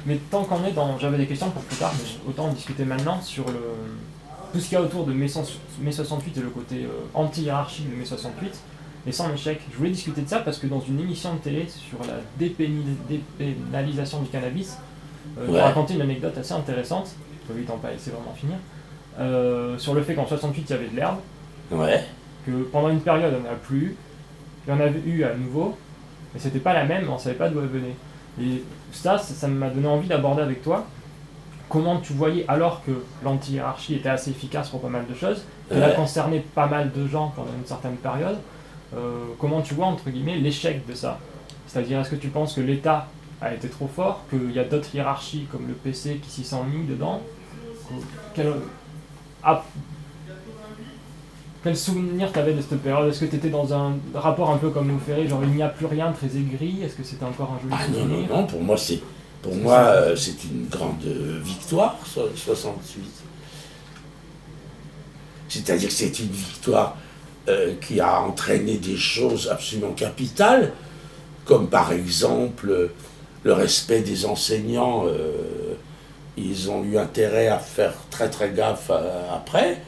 Mais tant qu'on est dans... J'avais des questions pour plus tard, mais autant en discuter maintenant sur tout ce qu'il y a autour de mai 68 et le côté anti-hiérarchie de mai 68, et sans échec. Je voulais discuter de ça parce que dans une émission de télé sur la dépénalisation du cannabis, je racontais une anecdote assez intéressante, je vais vite en pas laisser vraiment finir, sur le fait qu'en 68 il y avait de l'herbe, que pendant une période on n'a plus eu, il y en avait eu à nouveau, mais c'était pas la même, on savait pas d'où elle venait. Et ça m'a donné envie d'aborder avec toi comment tu voyais, alors que l'anti-hiérarchie était assez efficace pour pas mal de choses, qu'elle a concerné pas mal de gens pendant une certaine période, comment tu vois, entre guillemets, l'échec de ça? C'est-à-dire, est-ce que tu penses que l'État a été trop fort, qu'il y a d'autres hiérarchies comme le PC qui s'y sont mis dedans? Quel souvenir t'avais de cette période? Est-ce que t'étais dans un rapport un peu comme nous Ferré, genre il n'y a plus rien, très aigri? Est-ce que c'était encore un joli souvenir? Non, pour moi c'est une grande victoire, 68. C'est-à-dire que c'est une victoire qui a entraîné des choses absolument capitales, comme par exemple le respect des enseignants. Ils ont eu intérêt à faire très très gaffe après.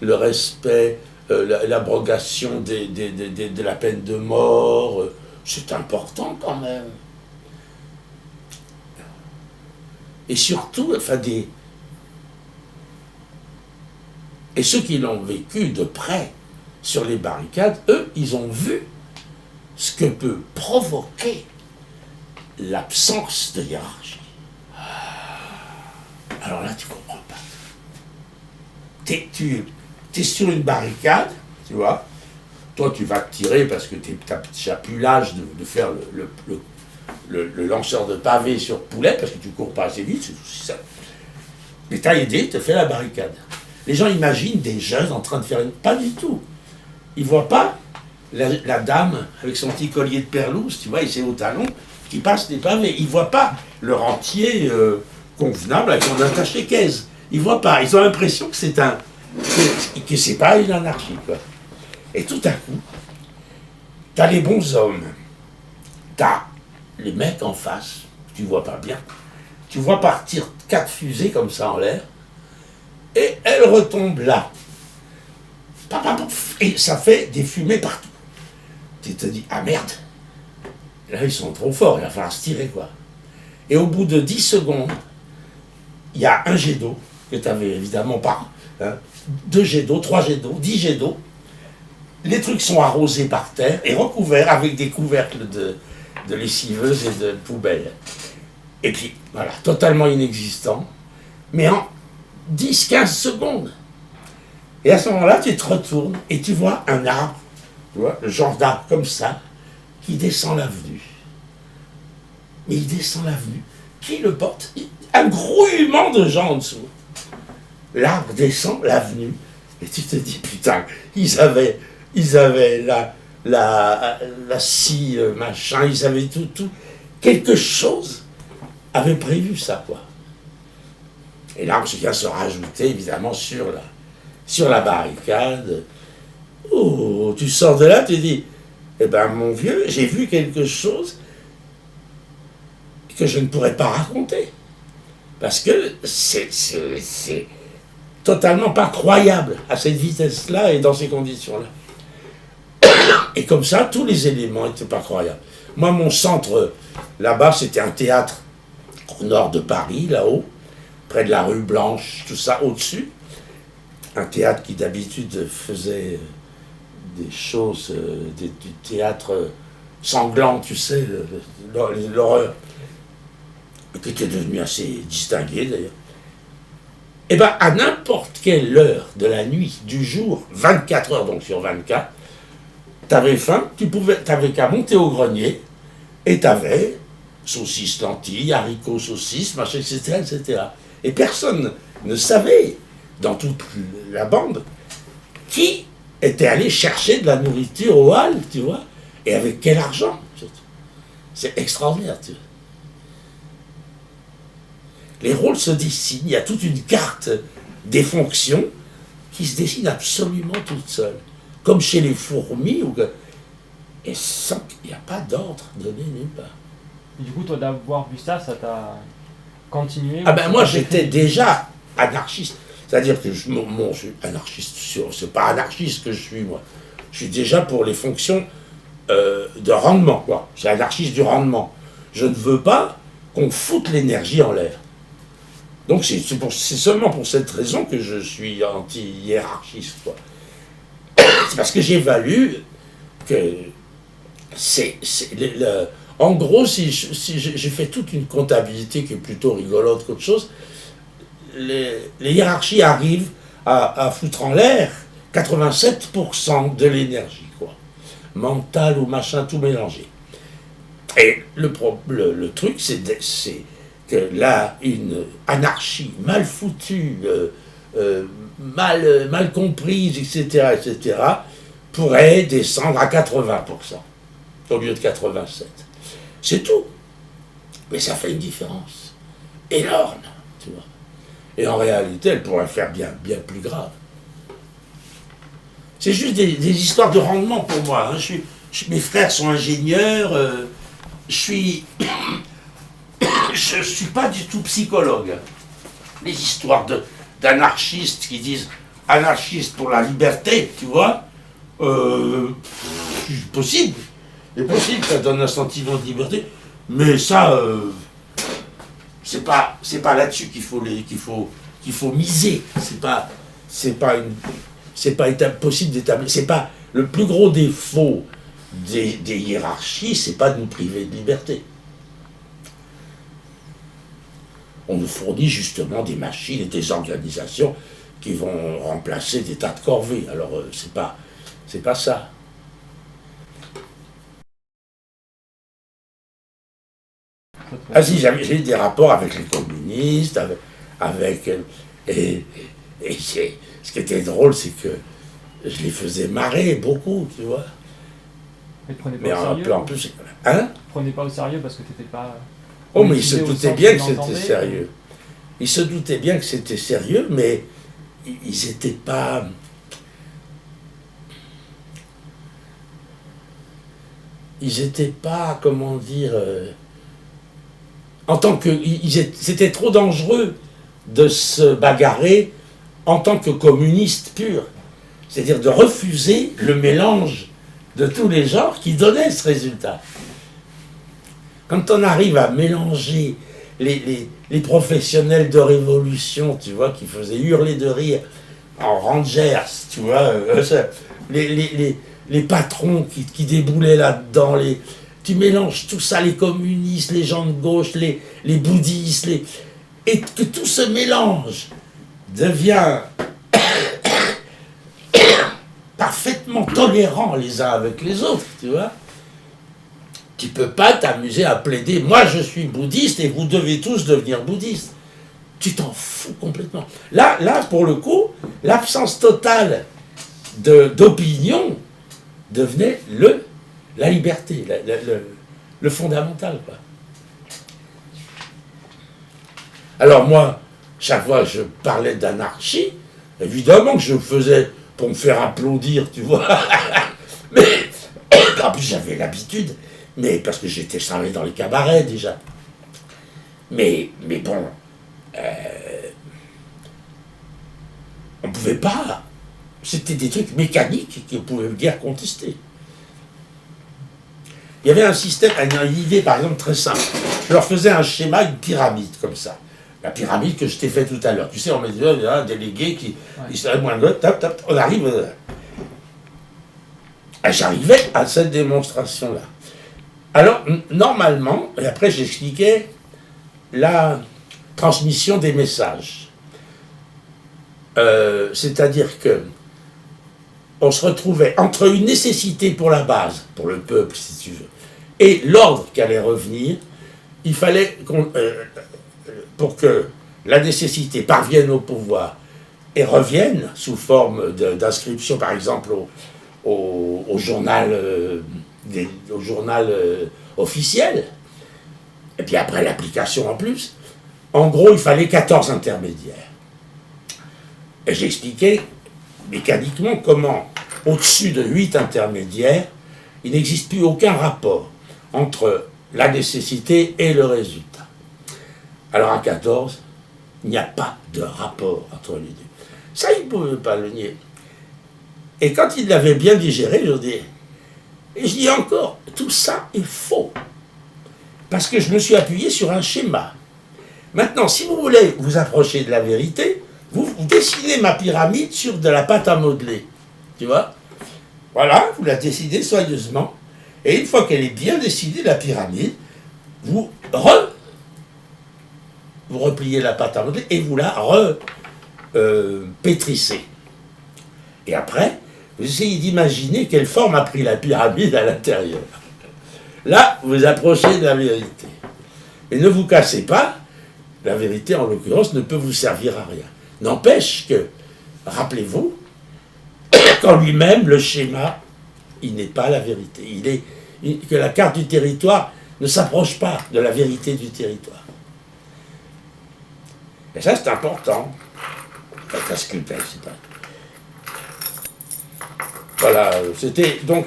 Le respect, l'abrogation de la peine de mort, c'est important quand même. Et surtout, et ceux qui l'ont vécu de près sur les barricades, eux, ils ont vu ce que peut provoquer l'absence de hiérarchie. Alors là, tu comprends pas. Tu es sur une barricade, tu vois. Toi, tu vas te tirer parce que tu n'as plus l'âge de faire le lanceur de pavés sur poulet, parce que tu cours pas assez vite, c'est ça. Mais t'as aidé, te fait la barricade. Les gens imaginent des jeunes en train de faire une... Pas du tout. Ils voient pas la dame avec son petit collier de perlouse, tu vois, et ses hauts talons, qui passe des pavés. Ils voient pas le rentier convenable avec son attaché caisse. Ils voient pas. Ils ont l'impression que c'est pas une anarchie, quoi. Et tout à coup, t'as les bons hommes, t'as les mecs en face, tu vois pas bien, tu vois partir 4 fusées comme ça en l'air, et elles retombent là. Et ça fait des fumées partout. Tu te dis, ah merde, là ils sont trop forts, il va falloir se tirer, quoi. Et au bout de 10 secondes, il y a un jet d'eau, que tu n'avais évidemment pas, 2 jets d'eau, 3 jets d'eau, 10 jets d'eau. Les trucs sont arrosés par terre et recouverts avec des couvercles de lessiveuses et de poubelles. Et puis, voilà, totalement inexistant, mais en 10-15 secondes. Et à ce moment-là, tu te retournes et tu vois un arbre, tu vois, le genre d'arbre comme ça, qui descend l'avenue. Mais il descend l'avenue. Qui le porte? Un grouillement de gens en dessous. L'arbre descend l'avenue. Et tu te dis, putain, ils avaient la scie, machin, ils avaient tout. Quelque chose avait prévu ça, quoi. Et l'arbre vient se rajouter, évidemment, sur la barricade. Oh, tu sors de là, tu dis, eh ben, mon vieux, j'ai vu quelque chose que je ne pourrais pas raconter. Parce que c'est totalement pas croyable à cette vitesse-là et dans ces conditions-là. Et comme ça, tous les éléments n'étaient pas croyables. Moi, mon centre, là-bas, c'était un théâtre au nord de Paris, là-haut, près de la rue Blanche, tout ça, au-dessus. Un théâtre qui, d'habitude, faisait des choses, du théâtre sanglant, tu sais, l'horreur, qui était devenu assez distingué, d'ailleurs. Eh bien, à n'importe quelle heure de la nuit, du jour, 24 heures donc sur 24, t'avais faim, t'avais qu'à monter au grenier, et t'avais saucisses, lentilles, haricots, saucisses, machin, etc., etc. Et personne ne savait, dans toute la bande, qui était allé chercher de la nourriture aux halles, tu vois, et avec quel argent, surtout. C'est extraordinaire, tu vois. Les rôles se dessinent, il y a toute une carte des fonctions qui se dessine absolument toute seule. Comme chez les fourmis, et sans qu'il n'y a pas d'ordre donné nulle part. Et du coup, toi, d'avoir vu ça t'a continuer? Ah ben moi j'étais déjà anarchiste. C'est-à-dire que je suis anarchiste, c'est pas anarchiste que je suis moi. Je suis déjà pour les fonctions de rendement, quoi. Je suis anarchiste du rendement. Je ne veux pas qu'on foute l'énergie en l'air. Donc c'est seulement pour cette raison que je suis anti-hiérarchiste, quoi. C'est parce que j'évalue que en gros, si j'ai fait toute une comptabilité qui est plutôt rigolote qu'autre chose, les hiérarchies arrivent à foutre en l'air 87% de l'énergie, quoi. Mentale ou machin, tout mélangé. Et le truc, c'est que là, une anarchie mal foutue, mal comprise, etc., pourrait descendre à 80% au lieu de 87%. C'est tout. Mais ça fait une différence énorme, tu vois. Et en réalité, elle pourrait faire bien plus grave. C'est juste des histoires de rendement pour moi. Hein. Mes frères sont ingénieurs. Je suis pas du tout psychologue. Les histoires d'anarchistes qui disent anarchistes pour la liberté, tu vois, c'est possible. C'est possible, ça donne un sentiment de liberté. Mais ça, c'est pas là-dessus qu'il faut miser. C'est pas possible d'établir. C'est pas le plus gros défaut des hiérarchies, c'est pas de nous priver de liberté. On nous fournit justement des machines et des organisations qui vont remplacer des tas de corvées. Alors c'est pas ça. Ah si, j'ai eu des rapports avec les communistes, et ce qui était drôle, c'est que je les faisais marrer beaucoup, tu vois. Mais en plus, hein? Prenez pas au sérieux parce que t'étais pas. Oh, mais ils se doutaient bien que c'était sérieux. Ils se doutaient bien que c'était sérieux, mais ils étaient pas. Ils étaient pas, comment dire. En tant que. C'était trop dangereux de se bagarrer en tant que communiste pur. C'est-à-dire de refuser le mélange de tous les genres qui donnait ce résultat. Quand on arrive à mélanger les professionnels de révolution, tu vois, qui faisaient hurler de rire en Rangers, tu vois, les patrons qui déboulaient là-dedans, tu mélanges tout ça, les communistes, les gens de gauche, les bouddhistes, et que tout ce mélange devient parfaitement tolérants les uns avec les autres, tu vois. Tu peux pas t'amuser à plaider, moi je suis bouddhiste et vous devez tous devenir bouddhistes. Tu t'en fous complètement. Là, pour le coup, l'absence totale d'opinion devenait la liberté, le fondamental, quoi. Alors moi, chaque fois que je parlais d'anarchie, évidemment que je le faisais pour me faire applaudir, tu vois. Mais en plus j'avais l'habitude, mais parce que je travaillais dans les cabarets déjà. Mais bon, on ne pouvait pas. C'était des trucs mécaniques qu'on ne pouvait guère contester. Il y avait un système, une idée par exemple très simple. Je leur faisais un schéma, une pyramide comme ça. La pyramide que je t'ai fait tout à l'heure. Tu sais, on met un délégué qui serait moins de tap, on arrive. J'arrivais à cette démonstration-là. Alors, normalement, et après j'expliquais la transmission des messages. C'est-à-dire que on se retrouvait entre une nécessité pour la base, pour le peuple, si tu veux, et l'ordre qui allait revenir. Il fallait pour que la nécessité parvienne au pouvoir et revienne sous forme d'inscription, par exemple, au journal, officiel, et puis après l'application en plus. En gros, il fallait 14 intermédiaires. Et j'expliquais mécaniquement comment, au-dessus de 8 intermédiaires, il n'existe plus aucun rapport entre la nécessité et le résultat. Alors à 14, il n'y a pas de rapport entre les deux. Ça, il ne pouvait pas le nier. Et quand il l'avait bien digéré, je dis encore, tout ça est faux. Parce que je me suis appuyé sur un schéma. Maintenant, si vous voulez vous approcher de la vérité, vous dessinez ma pyramide sur de la pâte à modeler. Tu vois? Voilà, vous la dessinez soigneusement. Et une fois qu'elle est bien dessinée, la pyramide, vous repliez la pâte à modeler et vous la pétrissez. Et après, vous essayez d'imaginer quelle forme a pris la pyramide à l'intérieur. Là, vous approchez de la vérité. Mais ne vous cassez pas, la vérité, en l'occurrence, ne peut vous servir à rien. N'empêche que, rappelez-vous, qu'en lui-même, le schéma, il n'est pas la vérité. Que la carte du territoire ne s'approche pas de la vérité du territoire. Et ça, c'est important. Ça sculpte, c'est pas. Voilà, c'était donc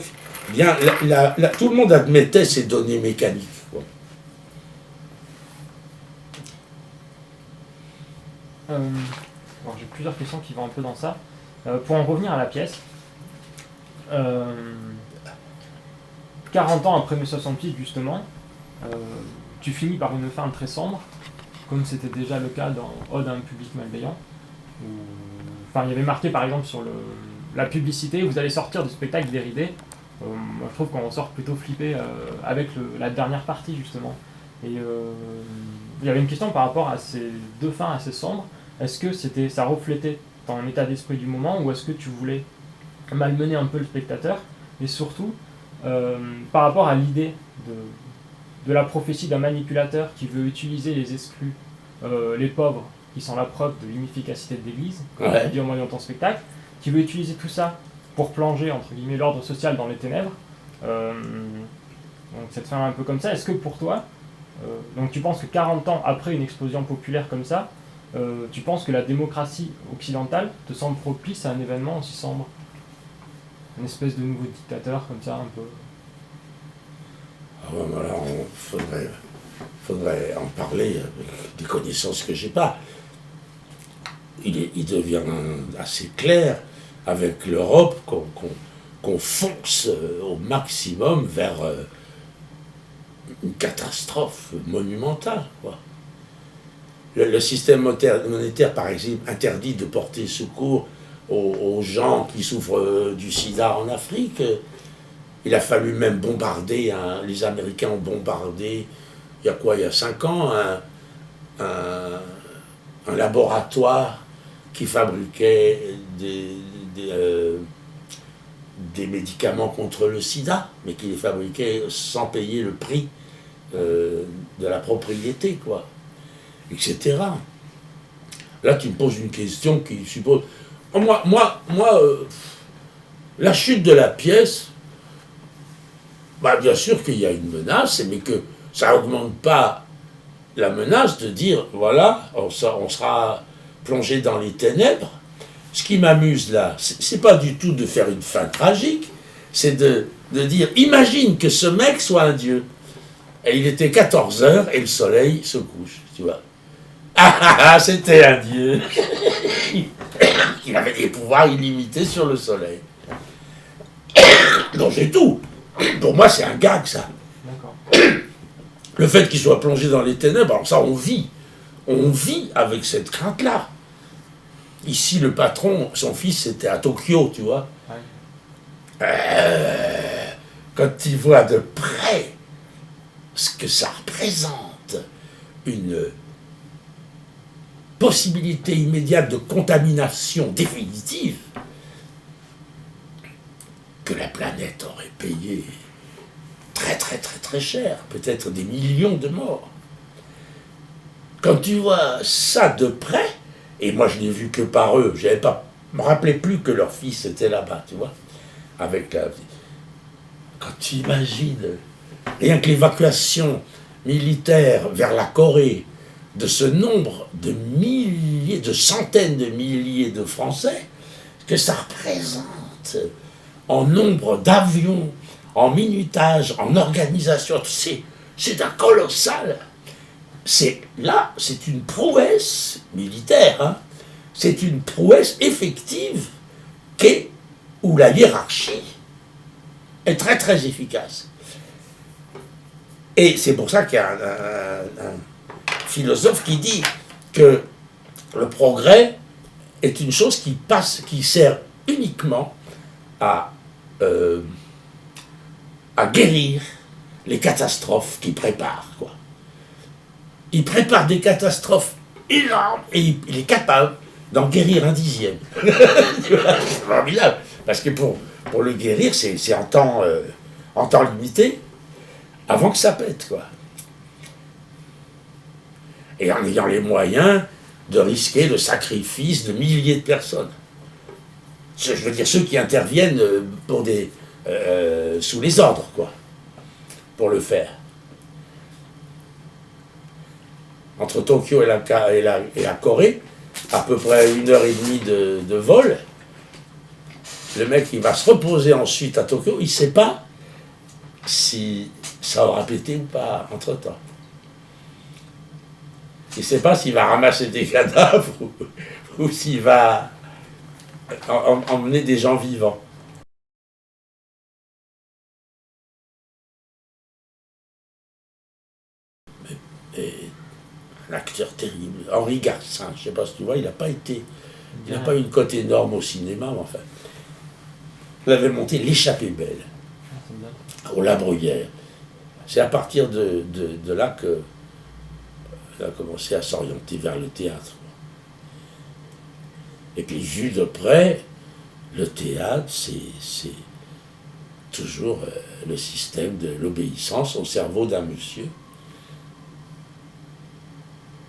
bien. Tout le monde admettait ces données mécaniques. Quoi. Alors, j'ai plusieurs questions qui vont un peu dans ça. Pour en revenir à la pièce, 40 ans après mai 68, justement, tu finis par une fin très sombre, comme c'était déjà le cas dans Ode à un public malveillant. Enfin, il y avait marqué par exemple sur la publicité, vous allez sortir du spectacle déridé. Moi je trouve qu'on sort plutôt flippé avec la dernière partie justement. Et il y avait une question par rapport à ces deux fins assez sombres. Est-ce que ça reflétait ton état d'esprit du moment ou est-ce que tu voulais malmener un peu le spectateur? Et surtout, par rapport à l'idée de la prophétie d'un manipulateur qui veut utiliser les exclus, les pauvres, qui sont la preuve de l'inefficacité de l'Église, comme tu dis au moyen de ton spectacle, qui veut utiliser tout ça pour plonger, entre guillemets, l'ordre social dans les ténèbres. Donc cette fin un peu comme ça, est-ce que pour toi, donc tu penses que 40 ans après une explosion populaire comme ça, tu penses que la démocratie occidentale te semble propice à un événement aussi sombre? Une espèce de nouveau dictateur comme ça, un peu. Ah ben voilà, faudrait en parler avec des connaissances que j'ai pas. Il devient assez clair avec l'Europe qu'on fonce au maximum vers une catastrophe monumentale, quoi. Le système monétaire, par exemple, interdit de porter secours aux gens qui souffrent du sida en Afrique. Il a fallu même bombarder, les Américains ont bombardé, il y a 5 ans, un laboratoire qui fabriquait des médicaments contre le sida, mais qui les fabriquait sans payer le prix de la propriété, quoi, etc. Là, tu me poses une question qui suppose... Moi, la chute de la pièce, bah, bien sûr qu'il y a une menace, mais que ça n'augmente pas la menace de dire, voilà, on sera plongé dans les ténèbres. Ce qui m'amuse là, c'est pas du tout de faire une fin tragique, c'est de dire, imagine que ce mec soit un dieu. Et il était 14 heures et le soleil se couche, tu vois. Ah, c'était un dieu. Il avait des pouvoirs illimités sur le soleil. Non, c'est tout. Pour moi, c'est un gag, ça. D'accord. Le fait qu'il soit plongé dans les ténèbres, alors ça, on vit. On vit avec cette crainte-là. Ici, le patron, son fils, c'était à Tokyo, tu vois. Ouais. Quand il voit de près ce que ça représente, une possibilité immédiate de contamination définitive, que la planète aurait payé très très très très cher, peut-être des millions de morts. Quand tu vois ça de près, et moi je n'ai vu que par eux, je ne me rappelais plus que leur fils était là-bas, tu vois, avec la... Quand tu imagines, rien que l'évacuation militaire vers la Corée, de ce nombre de milliers, de centaines de milliers de Français, que ça représente en nombre d'avions, en minutage, en organisation, c'est d'un colossal. c'est une prouesse militaire, hein. C'est une prouesse effective où la hiérarchie est très très efficace. Et c'est pour ça qu'il y a un philosophe qui dit que le progrès est une chose qui sert uniquement à guérir les catastrophes qu'il prépare, quoi. Il prépare des catastrophes énormes et il est capable d'en guérir un dixième. C'est formidable. Parce que pour le guérir, c'est en temps limité, avant que ça pète, quoi. Et en ayant les moyens de risquer le sacrifice de milliers de personnes. Je veux dire, ceux qui interviennent sous les ordres, quoi, pour le faire. Entre Tokyo et la Corée, à peu près 1h30 de vol. Le mec, il va se reposer ensuite à Tokyo, il ne sait pas si ça aura pété ou pas entre-temps. Il ne sait pas s'il va ramasser des cadavres ou s'il va emmener des gens vivants. Et un acteur terrible, Henri Garcin, je ne sais pas si tu vois, il n'a pas eu une cote énorme au cinéma, mais enfin. Il avait monté L'Échappée belle, au La Bruyère. C'est à partir de là qu'il a commencé à s'orienter vers le théâtre. Et puis, vu de près, le théâtre, c'est toujours le système de l'obéissance au cerveau d'un monsieur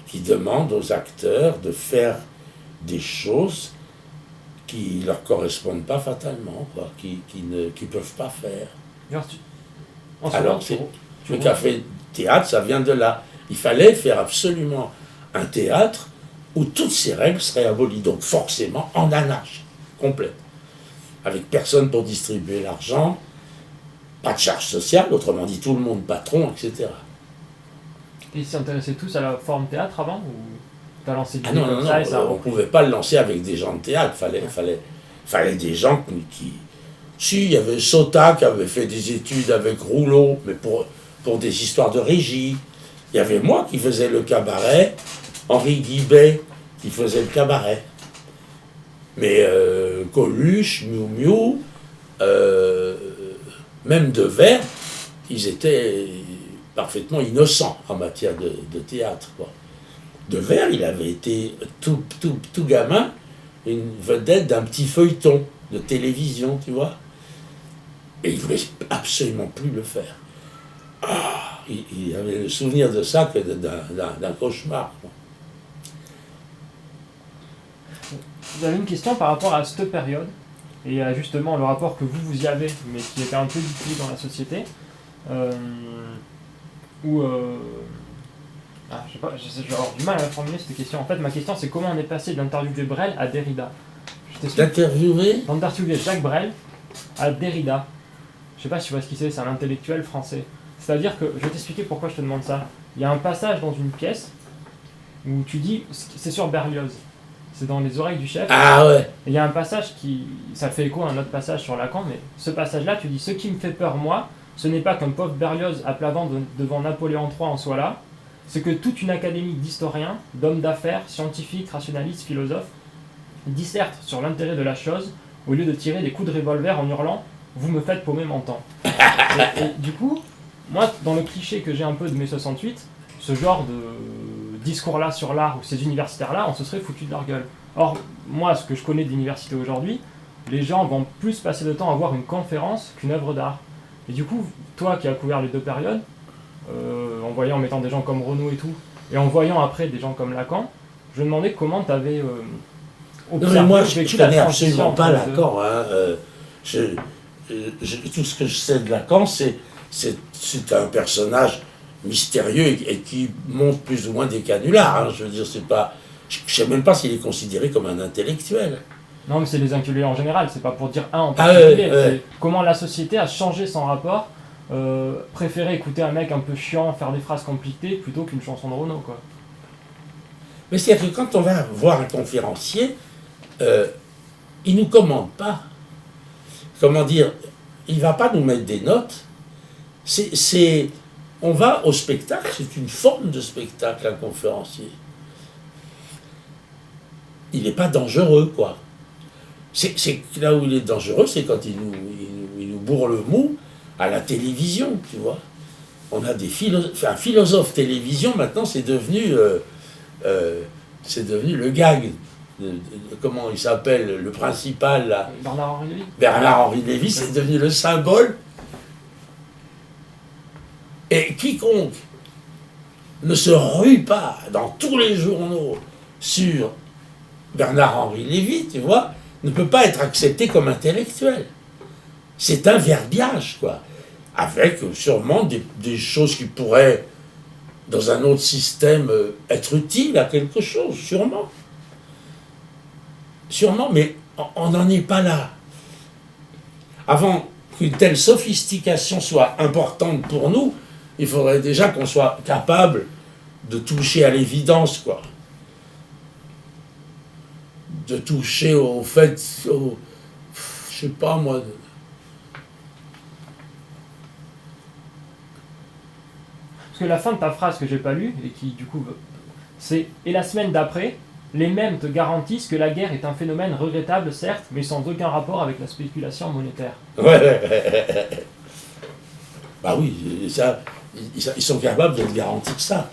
qui demande aux acteurs de faire des choses qui ne leur correspondent pas fatalement, quoi, qui ne peuvent pas faire. Alors, le café théâtre, ça vient de là. Il fallait faire absolument un théâtre où toutes ces règles seraient abolies, donc forcément en anarchie complète, avec personne pour distribuer l'argent, pas de charge sociale, autrement dit tout le monde patron, etc. Et ils s'intéressaient tous à la forme théâtre avant, ou t'as lancé non, on ne pouvait pas le lancer avec des gens de théâtre, fallait des gens qui... Si, il y avait Sota qui avait fait des études avec Rouleau, mais pour des histoires de régie. Il y avait moi qui faisais le cabaret, Henri Guibet qui faisait le cabaret. Mais Coluche, Miu Miu, même Devers, ils étaient parfaitement innocents en matière de théâtre, quoi. Devers, il avait été tout gamin une vedette d'un petit feuilleton de télévision, tu vois. Et il ne voulait absolument plus le faire. Il avait le souvenir de ça que d'un cauchemar, quoi. J'avais une question par rapport à cette période, et à justement le rapport que vous y avez, mais qui était un peu diffus dans la société, où... je sais pas, je vais avoir du mal à formuler cette question. En fait, ma question, c'est comment on est passé d'interviewer Brel à Derrida. D'interviewer Jacques Brel à Derrida. Je sais pas si tu vois ce qu'il c'est un intellectuel français. C'est-à-dire que, je vais t'expliquer pourquoi je te demande ça. Il y a un passage dans une pièce où tu dis, c'est sur Berlioz, c'est dans Les oreilles du chef. Ah ouais. Il y a un passage ça fait écho à un autre passage sur Lacan, mais ce passage-là, tu dis, ce qui me fait peur, moi, ce n'est pas qu'un pauvre Berlioz à plat ventre devant Napoléon III en soit là, c'est que toute une académie d'historiens, d'hommes d'affaires, scientifiques, rationalistes, philosophes, dissertent sur l'intérêt de la chose, au lieu de tirer des coups de revolver en hurlant « Vous me faites paumer mon temps ». Et du coup, moi, dans le cliché que j'ai un peu de mai 68, ce genre de discours-là sur l'art, ou ces universitaires-là, on se serait foutu de leur gueule. Or, moi, ce que je connais de l'université aujourd'hui, les gens vont plus passer de temps à voir une conférence qu'une œuvre d'art. Et du coup, toi qui as couvert les deux périodes, en mettant des gens comme Renaud et tout, et en voyant après des gens comme Lacan, je me demandais comment tu avais observé... Non mais moi, je ne connais absolument pas Lacan. Hein. Tout ce que je sais de Lacan, c'est un personnage mystérieux et qui monte plus ou moins des canulars. Hein. Je veux dire, c'est pas... Je ne sais même pas s'il est considéré comme un intellectuel. Non, mais c'est les inculés en général, c'est pas pour dire un en particulier. C'est comment la société a changé son rapport préférer écouter un mec un peu chiant faire des phrases compliquées plutôt qu'une chanson de Renaud, quoi. Mais c'est-à-dire que quand on va voir un conférencier, il ne nous commande pas. Comment dire, il ne va pas nous mettre des notes. On va au spectacle, c'est une forme de spectacle, un conférencier. Il n'est pas dangereux, quoi. C'est là où il est dangereux, c'est quand il nous bourre le mou à la télévision, tu vois. On a un philosophe télévision, maintenant, c'est devenu le gag. Comment il s'appelle, le principal, là. Bernard-Henri Lévy. Bernard-Henri Lévy, c'est devenu le symbole. Et quiconque ne se rue pas dans tous les journaux sur Bernard-Henri Lévy, tu vois, ne peut pas être accepté comme intellectuel. C'est un verbiage, quoi. Avec sûrement des choses qui pourraient, dans un autre système, être utiles à quelque chose, sûrement. Sûrement, mais on n'en est pas là. Avant qu'une telle sophistication soit importante pour nous, il faudrait déjà qu'on soit capable de toucher à l'évidence, quoi. De toucher au fait, je sais pas moi. Parce que la fin de ta phrase que j'ai pas lue, et qui du coup, c'est « Et la semaine d'après, les mêmes te garantissent que la guerre est un phénomène regrettable, certes, mais sans aucun rapport avec la spéculation monétaire. » Ouais. Bah oui, ça, ils sont capables de te garantir ça.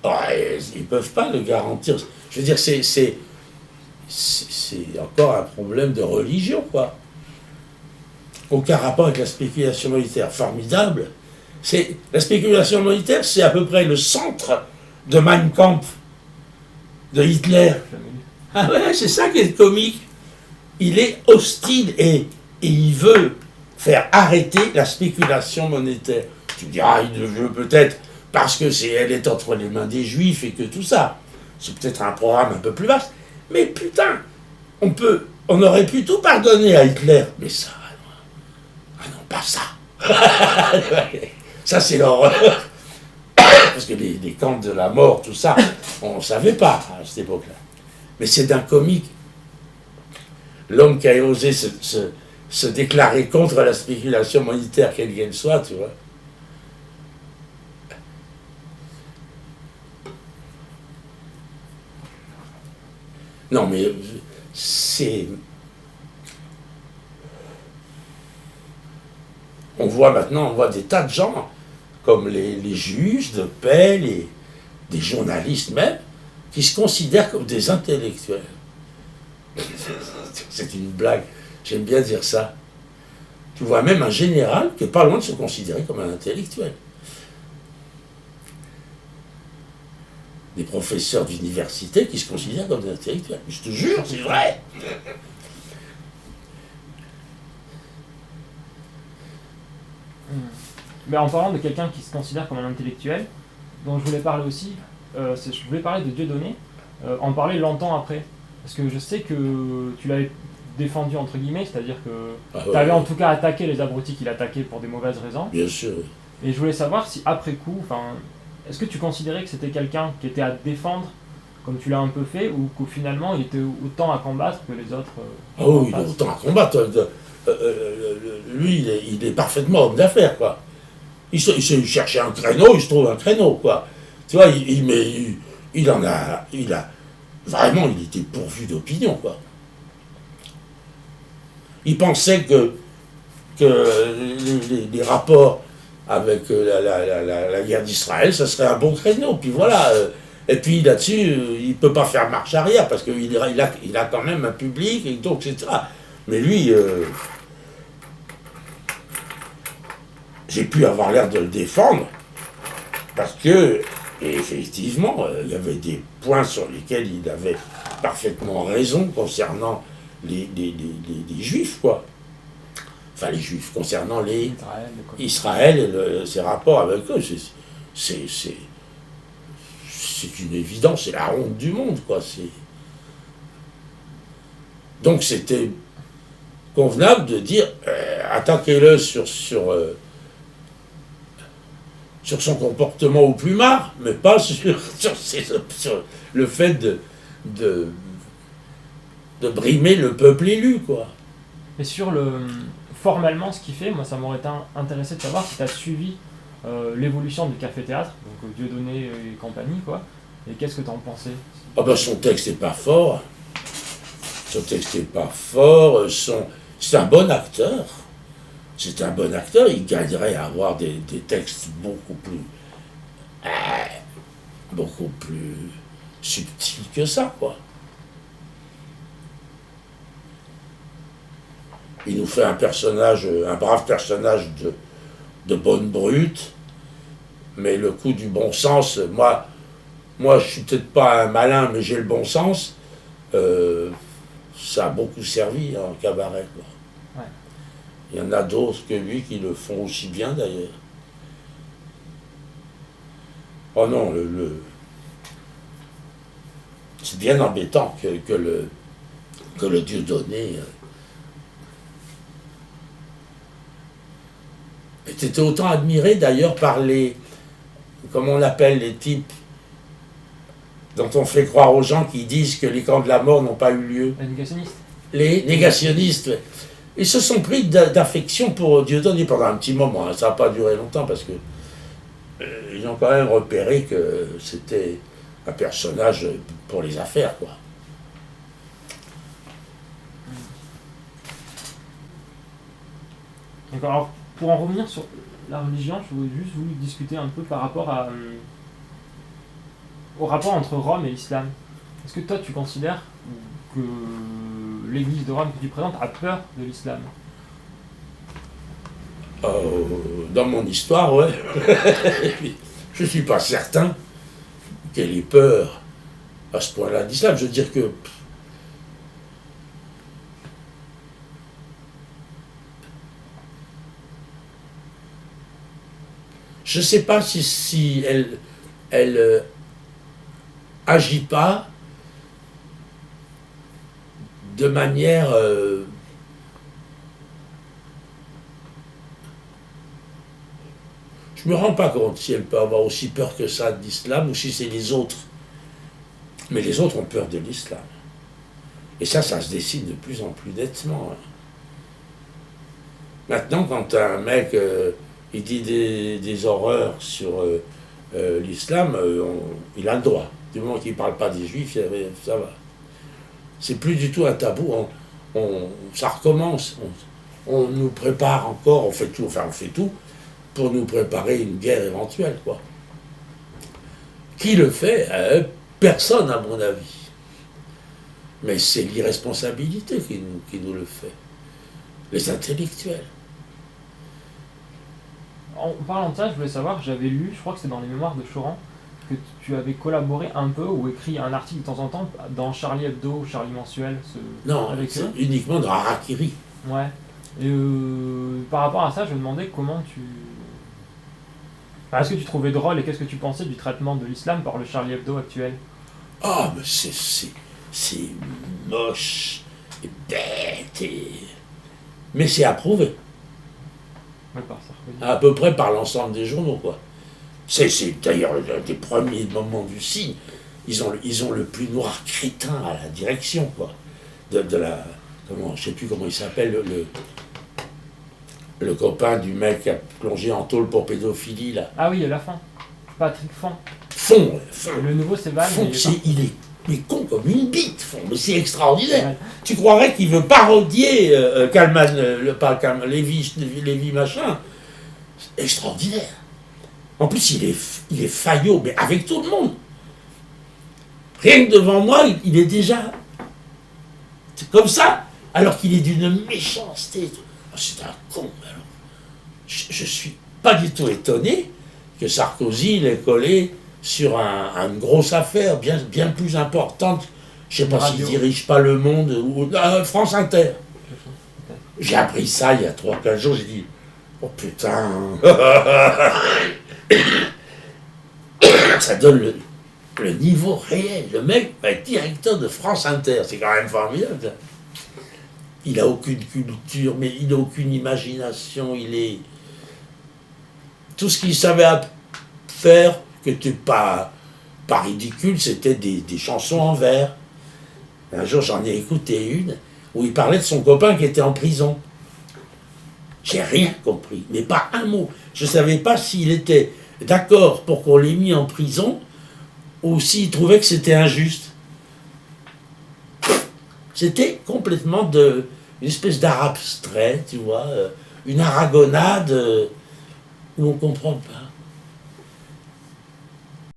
Ouais, ils ne peuvent pas le garantir. Je veux dire, c'est encore un problème de religion, quoi. Aucun rapport avec la spéculation monétaire. Formidable. La spéculation monétaire, c'est à peu près le centre de Mein Kampf, de Hitler. Ah ouais, c'est ça qui est comique. Il est hostile et il veut faire arrêter la spéculation monétaire. Tu me diras, il veut peut-être parce que elle est entre les mains des Juifs et que tout ça. C'est peut-être un programme un peu plus vaste. Mais putain, on aurait pu tout pardonner à Hitler. Mais ça, ah non, pas ça. Ça, c'est l'horreur. Parce que les camps de la mort, tout ça, on ne savait pas à cette époque-là. Mais c'est d'un comique. L'homme qui a osé se déclarer contre la spéculation monétaire, quelle qu'elle soit, tu vois. Non, mais c'est... On voit des tas de gens, comme les juges de paix, des journalistes même, qui se considèrent comme des intellectuels. C'est une blague, j'aime bien dire ça. Tu vois même un général qui n'est pas loin de se considérer comme un intellectuel. Des professeurs d'université qui se considèrent comme des intellectuels. Je te jure, c'est vrai. Mais en parlant de quelqu'un qui se considère comme un intellectuel, dont je voulais parler aussi, je voulais parler de Dieudonné, en parler longtemps après. Parce que je sais que tu l'avais défendu entre guillemets, c'est-à-dire que tu avais en tout cas attaqué les abrutis qu'il attaquait pour des mauvaises raisons. Bien sûr. Et je voulais savoir si après coup, est-ce que tu considérais que c'était quelqu'un qui était à défendre, comme tu l'as un peu fait, ou qu'au finalement il était autant à combattre que les autres Ah oui, il est autant à combattre. Lui, il est parfaitement homme d'affaires, quoi. Il cherchait un créneau, il se trouve un créneau, quoi. Tu vois, il a vraiment, il était pourvu d'opinion, quoi. Il pensait que les rapports avec la guerre d'Israël, ça serait un bon créneau. Puis voilà. Et puis là-dessus, il ne peut pas faire marche arrière parce qu'il a quand même un public, et donc, etc. Mais lui, j'ai pu avoir l'air de le défendre parce que, effectivement, il y avait des points sur lesquels il avait parfaitement raison concernant les Juifs, quoi. Enfin, les Juifs, concernant Israël et ses rapports avec eux. C'est une évidence, c'est la honte du monde, quoi. Donc c'était convenable de dire attaquez-le sur son comportement au plumard, mais pas sur le fait de brimer le peuple élu, quoi. Et sur formellement ce qu'il fait, moi ça m'aurait intéressé de savoir si tu as suivi l'évolution du café-théâtre, donc Dieudonné et compagnie, quoi, et qu'est-ce que tu en pensais? Ah ben son texte n'est pas fort. Son texte n'est pas fort. C'est un bon acteur. C'est un bon acteur. Il gagnerait à avoir des textes beaucoup plus subtils que ça, quoi. Il nous fait un brave personnage de bonne brute, mais le coup du bon sens, moi je suis peut-être pas un malin, mais j'ai le bon sens. Ça a beaucoup servi en cabaret, quoi. Ouais. Il y en a d'autres que lui qui le font aussi bien, d'ailleurs. Oh non, c'est bien embêtant que le Dieudonné était autant admiré, d'ailleurs, par comment on appelle les types dont on fait croire aux gens qui disent que les camps de la mort n'ont pas eu lieu. Les négationnistes. Les négationnistes. Ils se sont pris d'affection pour Dieudonné pendant un petit moment. Hein. Ça n'a pas duré longtemps parce que ils ont quand même repéré que c'était un personnage pour les affaires, quoi. D'accord. Alors, pour en revenir sur la religion, je voulais juste voulu discuter un peu par rapport au rapport entre Rome et l'islam. Est-ce que toi tu considères que l'église de Rome que tu présentes a peur de l'islam? Dans mon histoire, ouais. Je ne suis pas certain qu'elle ait peur à ce point-là d'islam. Je veux dire que je ne sais pas si elle agit pas de manière je me rends pas compte si elle peut avoir aussi peur que ça de l'islam ou si c'est les autres. Mais les autres ont peur de l'islam. Et ça se dessine de plus en plus nettement. Hein. Maintenant, quand un mec il dit des horreurs sur l'islam, il a le droit. Du moment qu'il ne parle pas des juifs, ça va. C'est plus du tout un tabou. Ça recommence. On nous prépare encore, on fait tout pour nous préparer une guerre éventuelle, quoi. Qui le fait? Personne, à mon avis. Mais c'est l'irresponsabilité qui nous le fait. Les intellectuels. En parlant de ça, je voulais savoir, j'avais lu, je crois que c'est dans les mémoires de Choran, que tu avais collaboré un peu ou écrit un article de temps en temps dans Charlie Hebdo, Charlie Mensuel, non, avec c'est eux. uniquement dans Harakiri. Ouais. Et par rapport à ça, je me demandais comment tu... Enfin, est-ce que tu trouvais drôle et qu'est-ce que tu pensais du traitement de l'islam par le Charlie Hebdo actuel? Ah, mais c'est moche, et bête, mais c'est approuvé. Ouais, par Sarkozy. À peu près par l'ensemble des journaux, quoi. C'est d'ailleurs un des premiers moments du signe. Ils ont le plus noir crétin à la direction, quoi. De la... Comment, je sais plus comment il s'appelle, le copain du mec qui a plongé en tôle pour pédophilie, là. Ah oui, la fin. Patrick Font. Fond. Le nouveau, c'est Val. Fond, il est con comme une bite, Fond, mais c'est extraordinaire. Ouais. Tu croirais qu'il veut parodier Kalman, pas Kalman, Lévy machin. C'est extraordinaire. En plus, il est faillot, mais avec tout le monde. Rien que devant moi, il est déjà comme ça, alors qu'il est d'une méchanceté. C'est un con. Alors. Je suis pas du tout étonné que Sarkozy l'ait collé sur une grosse affaire, bien plus importante. Je sais pas s'il dirige pas Le Monde ou France Inter. J'ai appris ça il y a 3-4 jours, j'ai dit, oh putain. Ça donne le niveau réel. Le mec va être directeur de France Inter, c'est quand même formidable. il n'a aucune culture, mais il n'a aucune imagination, il est... Tout ce qu'il savait faire, que tu pas ridicule, c'était des chansons en vers. Un jour, j'en ai écouté une où il parlait de son copain qui était en prison. J'ai rien compris, mais pas un mot. Je ne savais pas s'il était d'accord pour qu'on l'ait mis en prison ou s'il trouvait que c'était injuste. C'était complètement une espèce d'art abstrait, tu vois, une aragonade où on ne comprend pas.